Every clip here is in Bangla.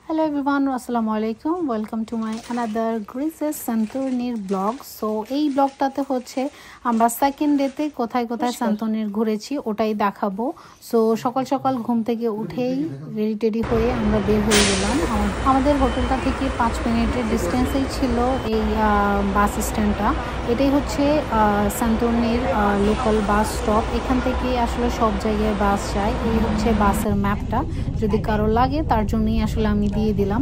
Hello everyone, Assalamu alaikum. Welcome to my another Greece's Santorini vlog. So এই ব্লগটাতে হচ্ছে আমরা সেকেন্ড ডেতে কোথায় কোথায় সান্তোনির ঘুরেছি ওটাই দেখাবো। সো সকাল সকাল ঘুম থেকে উঠেই রেডি হয়ে আমরা বের হয়ে গেলাম। আমাদের হোটেলটা থেকে 5 মিনিটের ডিস্টেন্সেই ছিল এই বাস স্ট্যান্ডটা। এটাই হচ্ছে সান্তোনির লোকাল বাস স্টপ। এখান থেকে আসলে সব জায়গায় বাস যায়। এই হচ্ছে বাসের ম্যাপটা, যদি কারো লাগে তার জন্যই আসলে আমি দিয়ে দিলাম।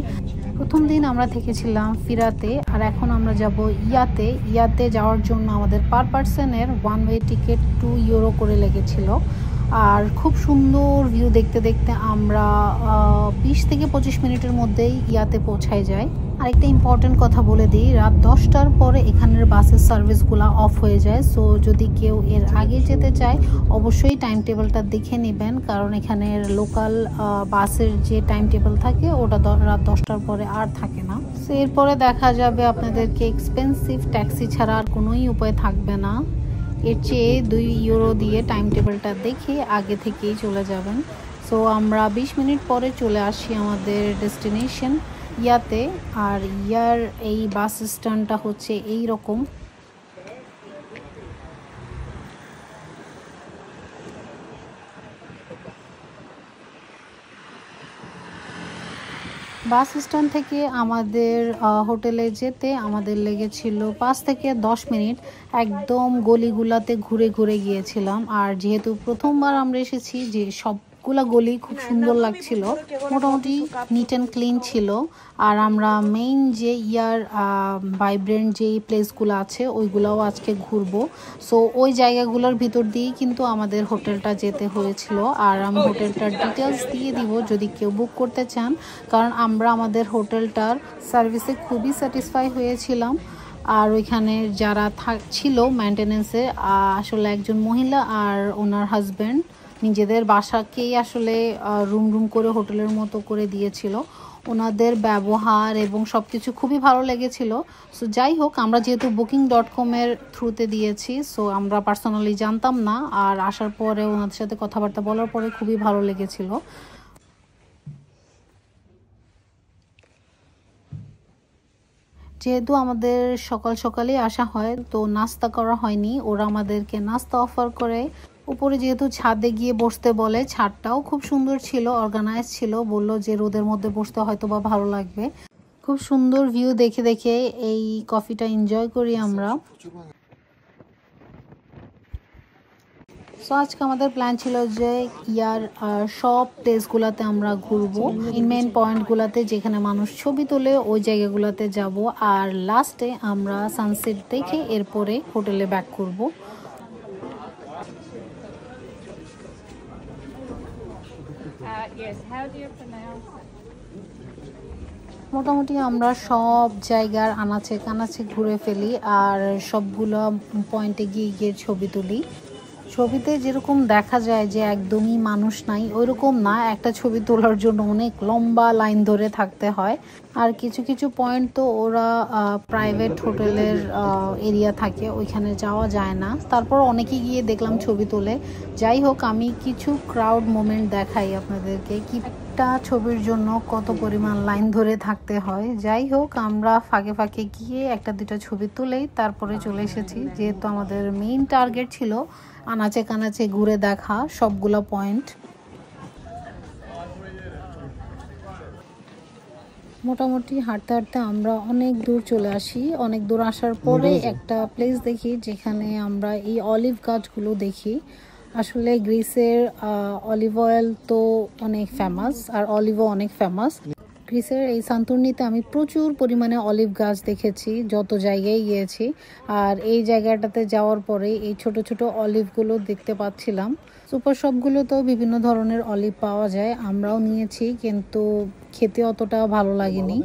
প্রথম দিন আমরা থেকেছিলাম ফিরাতে, আর এখন আমরা যাব ইয়াতে যাওয়ার জন্য আমাদের পার পার্সনের 1 ওয়ে টিকিট 2 ইউরো করে লেগেছিল। আর খুব সুন্দর ভিউ দেখতে দেখতে আমরা 20 থেকে 25 মিনিটের মধ্যেই ইয়াতে পৌঁছায় যায়। আরেকটা ইম্পর্টেন্ট কথা বলে দিই, রাত 10টার পরে এখানের বাসের সার্ভিসগুলো অফ হয়ে যায়। সো যদি কেউ এর আগে যেতে চায় অবশ্যই টাইম টেবিলটা দেখে নেবেন, কারণ এখানের লোকাল বাসের যে টাইম টেবিল থাকে ওটা রাত 10টার পরে আর থাকে না। সো এরপরে দেখা যাবে আপনাদেরকে এক্সপেন্সিভ ট্যাক্সি ছাড়া আর কোনোই উপায় থাকবে না। এর চেয়ে 2 ইউরো দিয়ে টাইম টেবিলটা দেখে আগে থেকেই চলে যাবেন। সো আমরা 20 মিনিট পরে চলে আসি আমাদের ডেস্টিনেশন ইয়াতে। আর ইয়ার এই বাস স্ট্যান্ডটা হচ্ছে এই রকম। বাস স্ট্যান্ড থেকে আমাদের হোটেলে যেতে আমাদের লেগেছিল 5 থেকে 10 মিনিট। একদম গলিগুলাতে ঘুরে ঘুরে গিয়েছিলাম। আর যেহেতু প্রথমবার আমরা এসেছি, যে সবগুলা গলি খুব সুন্দর লাগছিল, মোটামুটি নিট অ্যান্ড ক্লিন ছিল। আর আমরা মেইন যে ইয়ার ভাইব্রেন্ট যেই প্লেসগুলো আছে ওইগুলোও আজকে ঘুরবো। সো ওই জায়গাগুলোর ভিতর দিয়েই কিন্তু আমাদের হোটেলটা যেতে হয়েছিল। আর আমি হোটেলটার ডিটেলস দিয়ে দিব যদি কেউ বুক করতে চান, কারণ আমরা আমাদের হোটেলটার সার্ভিসে খুবই স্যাটিসফাই হয়েছিলাম। আর ওইখানে যারা ছিল মেনটেনেন্সে, আসলে একজন মহিলা আর ওনার হাজব্যান্ড নিজেদের বাসাকেই আসলে রুম করে হোটেলের মতো করে দিয়েছিল। ওনাদের ব্যবহার এবং সব কিছু খুবই ভালো লেগেছিল। সো যাই হোক, আমরা যেহেতু booking.com-এর থ্রুতে দিয়েছি, সো আমরা পার্সোনালি জানতাম না। আর আসার পরে ওনাদের সাথে কথাবার্তা বলার পরে খুবই ভালো লেগেছিল। যেহেতু আমাদের সকাল সকালেই আসা হয়, তো নাস্তা করা হয়নি। ওরা আমাদেরকে নাস্তা অফার করে। উপরে যেহেতু ছাদে গিয়ে বসতে বলে, ছাদটাও খুব সুন্দর ছিল, অর্গানাইজ ছিল। বলল যে রোদের মধ্যে বসতে হয়তো বা ভালো লাগবে। খুব সুন্দর ভিউ দেখে দেখে এই কফিটা এনজয় করি আমরা। সো আজকে আমাদের প্ল্যান ছিল যে ইয়ার সব প্লেসগুলোতে আমরা ঘুরবো, মেন পয়েন্টগুলোতে যেখানে মানুষ ছবি তোলে ওই জায়গাগুলোতে যাব। আর লাস্টে আমরা সানসেট দেখে এরপরে হোটেলে ব্যাক করব। মোটামুটি আমরা সব জায়গার আনাচে কানাচে ঘুরে ফেলি, আর সবগুলো পয়েন্টে গিয়ে গিয়ে ছবি তুলি। ছবিতে যেরকম দেখা যায় যে একদমই মানুষ নাই, ওইরকম না। একটা ছবি তোলার জন্য অনেক লম্বা লাইন ধরে থাকতে হয়। আর কিছু কিছু পয়েন্ট তো ওরা প্রাইভেট হোটেলের এরিয়া থাকে, ওইখানে যাওয়া যায় না। তারপর অনেকেই গিয়ে দেখলাম ছবি তোলে। যাই হোক, আমি কিছু ক্রাউড মোমেন্ট দেখাই আপনাদেরকে, কি একটা ছবির জন্য কত পরিমাণ লাইন ধরে থাকতে হয়। যাই হোক, আমরা ফাঁকে ফাঁকে গিয়ে একটা দুটা ছবি তুলেই তারপরে চলে এসেছি, যেহেতু আমাদের মেইন টার্গেট ছিল আনাচে কানাচে ঘুরে দেখা সবগুলো পয়েন্ট। মোটামুটি হাঁটতে হাঁটতে আমরা অনেক দূর চলে আসি। অনেক দূর আসার পরে একটা প্লেস দেখি যেখানে আমরা এই অলিভ গাছগুলো দেখি। আসলে গ্রিসের অলিভ অয়েল তো অনেক ফেমাস, আর অলিভও অনেক ফেমাস। গ্রিসের এই সান্তোরনিতে আমি প্রচুর পরিমাণে অলিভ গাছ দেখেছি যত জায়গায় গিয়েছি। আর এই জায়গাটাতে যাওয়ার পরে এই ছোট ছোট অলিভগুলো দেখতে পাচ্ছিলাম। সুপার শপগুলোতেও বিভিন্ন ধরনের অলিভ পাওয়া যায়, আমরাও নিয়েছি, কিন্তু খেতে অতটা ভালো লাগেনি।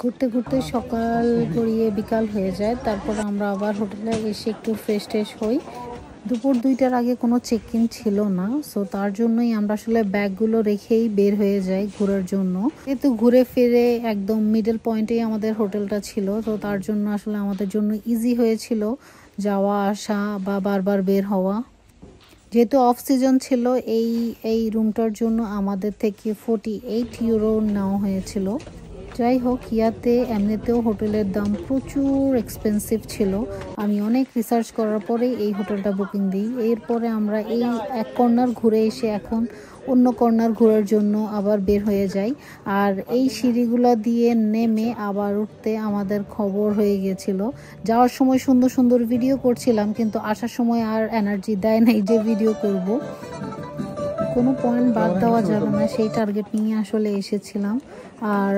ঘুরতে ঘুরতে সকাল গড়িয়ে বিকাল হয়ে যায়। তারপর আমরা আবার হোটেলে এসে একটু ফ্রেশ ট্রেশ হই। দুপুর 2টার আগে কোনো চেক ইন ছিল না, সো তার জন্যই আমরা আসলে ব্যাগগুলো রেখেই বের হয়ে যাই ঘোরার জন্য। যেহেতু ঘুরে ফিরে একদম মিডল পয়েন্টেই আমাদের হোটেলটা ছিল, তো তার জন্য আসলে আমাদের জন্য ইজি হয়েছিল যাওয়া আসা বা বারবার বের হওয়া। যেহেতু অফ সিজন ছিল, এই রুমটার জন্য আমাদের থেকে 48 ইউরো নেওয়া হয়েছিল। যাই হোক, ইয়াতে এমনিতেও হোটেলের দাম প্রচুর এক্সপেন্সিভ ছিল। আমি অনেক রিসার্চ করার পরে এই হোটেলটা বুকিং দিই। এরপরে আমরা এই এক কর্নার ঘুরে এসে এখন অন্য কর্নার ঘোরার জন্য আবার বের হয়ে যাই। আর এই সিঁড়িগুলো দিয়ে নেমে আবার উঠতে আমাদের খবর হয়ে গেছিল। যাওয়ার সময় সুন্দর সুন্দর ভিডিও করছিলাম, কিন্তু আসার সময় আর এনার্জি দেয় নাই যে ভিডিও করব। কোনো পয়েন্ট বাদ দেওয়া যাবে না, সেই টার্গেট নিয়ে আসলে এসেছিলাম। আর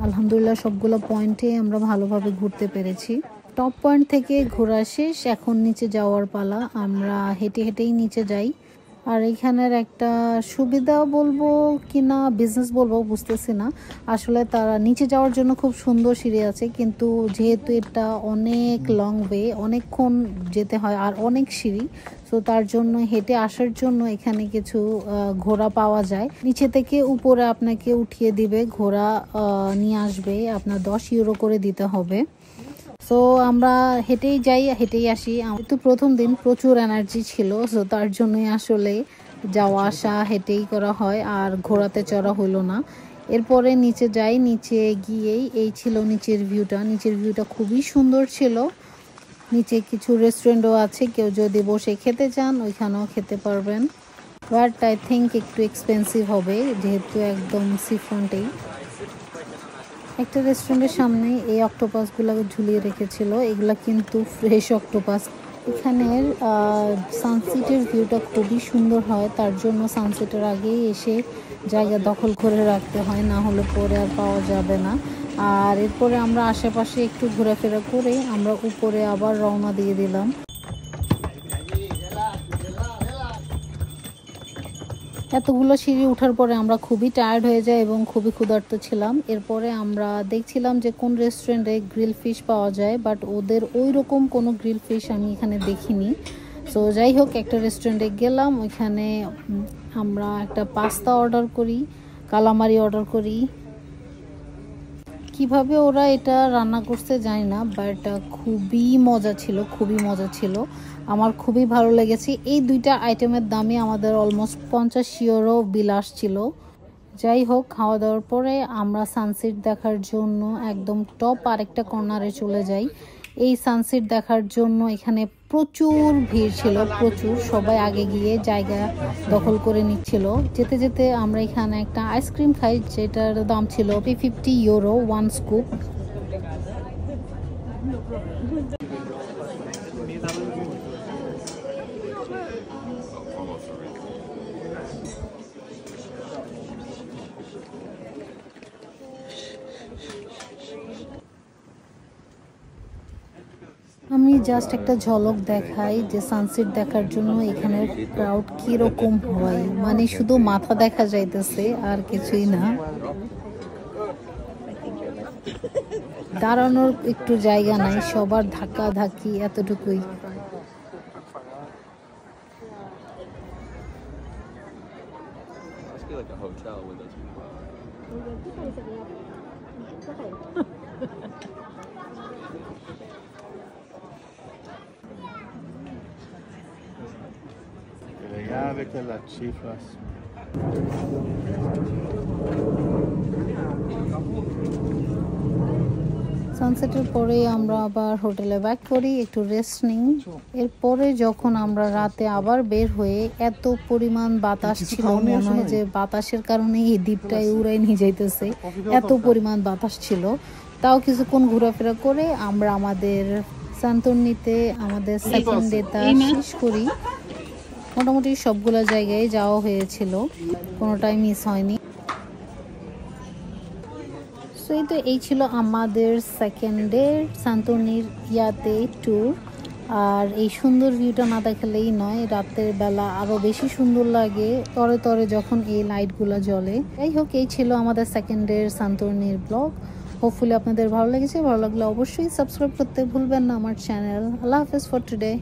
আলহামদুলিল্লাহ সবগুলো পয়েন্টে আমরা ভালোভাবে ঘুরতে পেরেছি। টপ পয়েন্ট থেকে ঘোরা শেষ, এখন নিচে যাওয়ার পালা। আমরা হেঁটে হেঁটেই নিচে যাই। আর এখানের একটা সুবিধা বলবো কিনা বিজনেস বলবো বুঝতেছি না, আসলে তারা নিচে যাওয়ার জন্য খুব সুন্দর সিঁড়ি আছে, কিন্তু যেহেতু এটা অনেক লং ওয়ে, অনেকক্ষণ যেতে হয় আর অনেক সিঁড়ি, তো তার জন্য হেঁটে আসার জন্য এখানে কিছু ঘোড়া পাওয়া যায়। নিচে থেকে উপরে আপনাকে উঠিয়ে দিবে, ঘোড়া নিয়ে আসবে, আপনার 10 ইউরো করে দিতে হবে। সো আমরা হেঁটেই যাই, হেঁটেই আসি। তো প্রথম দিন প্রচুর এনার্জি ছিল, সো তার জন্যই আসলে যাওয়া আসা হেঁটেই করা হয়, আর ঘোড়াতে চড়া হলো না। এরপরে নিচে যাই, নিচে গিয়েই এই ছিল নিচের ভিউটা। নিচের ভিউটা খুবই সুন্দর ছিল। নিচে কিছু রেস্টুরেন্টও আছে, কেউ যদি বসে খেতে চান ওইখানেও খেতে পারবেন, বাট আই থিঙ্ক একটু এক্সপেন্সিভ হবে যেহেতু একদম সি ফ্রন্টেই। একটা রেস্টুরেন্টের সামনে এই অক্টোপাসগুলো ঝুলিয়ে রেখেছিল, এগুলা কিন্তু ফ্রেশ অক্টোপাস। এখানের সানসেটের ভিউটা খুবই সুন্দর হয়, তার জন্য সানসেটের আগেই এসে জায়গা দখল করে রাখতে হয়, না হলে পরে আর পাওয়া যাবে না। আর এরপরে আমরা আশেপাশে একটু ঘোরাফেরা করে আমরা উপরে আবার রওনা দিয়ে দিলাম। এতগুলো সিঁড়ি ওঠার পরে আমরা খুবই টায়ার্ড হয়ে যাই এবং খুবই ক্ষুধার্ত ছিলাম। এরপরে আমরা দেখছিলাম যে কোন রেস্টুরেন্টে গ্রিল ফিশ পাওয়া যায়, বাট ওদের ওই রকম কোনো গ্রিল ফিশ আমি এখানে দেখিনি। সো যাই হোক, একটা রেস্টুরেন্টে গেলাম, ওইখানে আমরা একটা পাস্তা অর্ডার করি, কালামারি অর্ডার করি। কিভাবে ওরা এটা রান্না করছে জানি না, বাট খুবই মজা ছিল, খুবই মজা ছিল, আমার খুবই ভালো লেগেছে। এই দুইটা আইটেমের দামে আমাদের অলমোস্ট 50 ইউরো বিল আসছিল। যাই হোক, খাওয়া দাওয়ার পরে আমরা সানসেট দেখার জন্য একদম টপ আরেকটা কর্নারে চলে যাই। এই সানসেট দেখার জন্য এখানে প্রচুর ভিড় ছিল, প্রচুর, সবাই আগে গিয়ে জায়গা দখল করে নিচ্ছিল। যেতে যেতে আমরা এখানে একটা আইসক্রিম খাই, যেটার দাম ছিল 50 ইউরো 1 স্কুপ। আমি জাস্ট একটা ঝলক দেখাই যে সানসেট দেখার জন্য এখানের ক্রাউড কিরকম হয়, মানে শুধু মাথা দেখা যাইতেছে আর কিছুই না, দাঁড়ানোর একটু জায়গা নাই, সবার ধাক্কা ধাক্কি এতটুকুই। Vete las chiflas. সানসেটের পরে আমরা আবার হোটেলে ব্যাক করি, একটু রেস্ট নিই। এরপরে যখন আমরা রাতে আবার বের হয়ে, এত পরিমাণ বাতাস ছিল, মনে হয় যে বাতাসের কারণে এই দ্বীপটাই উড়াই নিয়ে যাইতেছে, এত পরিমাণ বাতাস ছিল। তাও কিছুক্ষণ ঘোরাফেরা করে আমরা আমাদের সান্তর্নিতে আমাদের সেকেন্ড ডেটা শেষ করি। মোটামুটি সবগুলো জায়গায় যাওয়া হয়েছিল, কোনোটাই মিস হয়নি। সো এই ছিল আমাদের সেকেন্ড ডে সান্তর্নির ইয়াতে ট্যুর। আর এই সুন্দর ভিউটা না দেখালেই নয়, রাতের বেলা আরও বেশি সুন্দর লাগে তরে তরে যখন এই লাইটগুলো জ্বলে। যাই হোক, এই ছিল আমাদের সেকেন্ড ডের সান্তর্নির ব্লগ। হোপফুলি আপনাদের ভালো লেগেছে, ভালো লাগলে অবশ্যই সাবস্ক্রাইব করতে ভুলবেন না আমার চ্যানেল। আল্লাহ হাফেজ ফর টুডে।